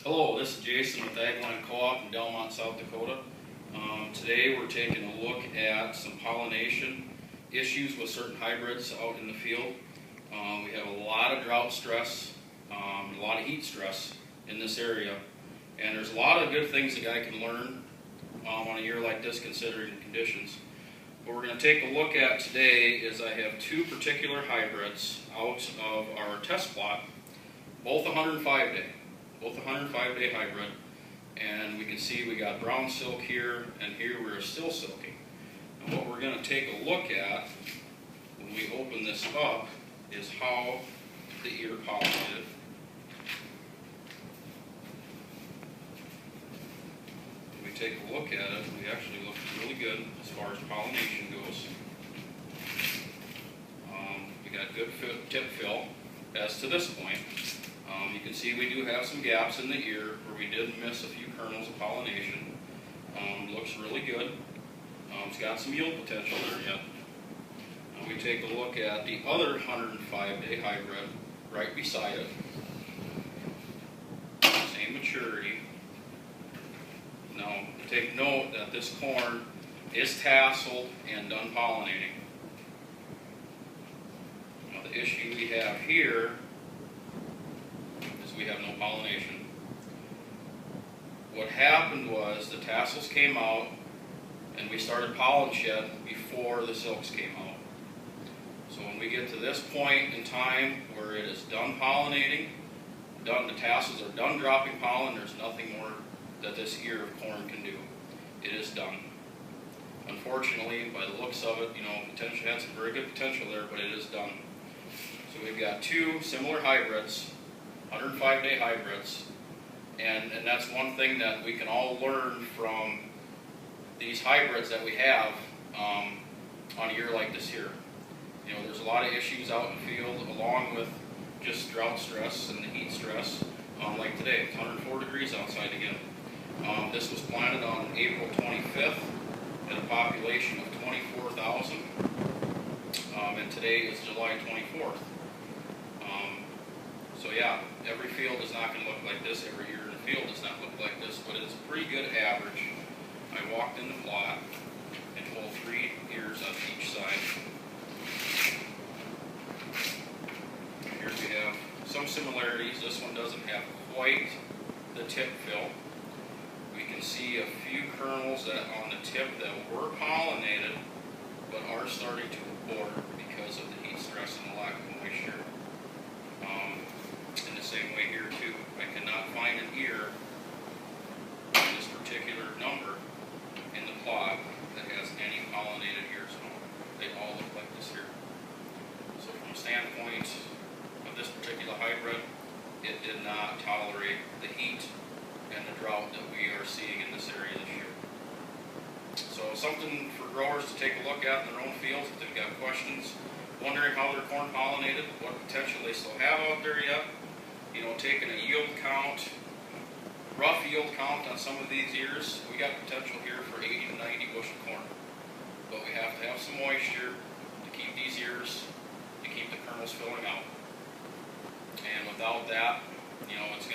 Hello, this is Jason with Agline Co-op in Delmont, South Dakota. Today we're taking a look at some pollination issues with certain hybrids out in the field. We have a lot of drought stress, a lot of heat stress in this area, and there's a lot of good things a guy can learn on a year like this considering the conditions. What we're going to take a look at today is I have two particular hybrids out of our test plot, both 105-day. Both 105-day hybrid, and we can see we got brown silk here, and here we're still silking. And what we're going to take a look at when we open this up is how the ear pollinated. When we take a look at it, we actually look really good as far as pollination goes. We got good tip fill as to this point. You can see we do have some gaps in the ear where we did miss a few kernels of pollination. Looks really good. It's got some yield potential there yet. We take a look at the other 105-day hybrid right beside it. Same maturity. Now take note that this corn is tasseled and done pollinating. Now the issue we have here, we have no pollination. What happened was the tassels came out and we started pollen shed before the silks came out. So when we get to this point in time where it is done pollinating, the tassels are done dropping pollen, there's nothing more that this ear of corn can do. It is done. Unfortunately, by the looks of it, potentially had some very good potential there, but it is done. So we've got two similar hybrids, 105-day hybrids, and that's one thing that we can all learn from these hybrids that we have on a year like this here. There's a lot of issues out in the field along with just drought stress and the heat stress. Like today, it's 104 degrees outside again. This was planted on April 25th at a population of 24,000, and today is July 24th. So yeah, every field is not going to look like this. Every year in the field does not look like this, but it's a pretty good average. I walked in the plot and pulled 3 ears on each side. Here we have some similarities. This one doesn't have quite the tip fill. We can see a few kernels that on the tip that were pollinated, but are starting to abort because of the heat stress and the lack of moisture. In the same way here too, I cannot find an ear in this particular number in the plot that has any pollinated ears on it. They all look like this here. So from a standpoint of this particular hybrid, it did not tolerate the heat and the drought that we are seeing in this area this year. So something for growers to take a look at in their own fields if they've got questions, wondering how their corn pollinated, what potential they still have out there yet. Taking a yield count, rough yield count on some of these ears, we got potential here for 80 to 90 bushel corn. But we have to have some moisture to keep these ears, to keep the kernels filling out. And without that, it's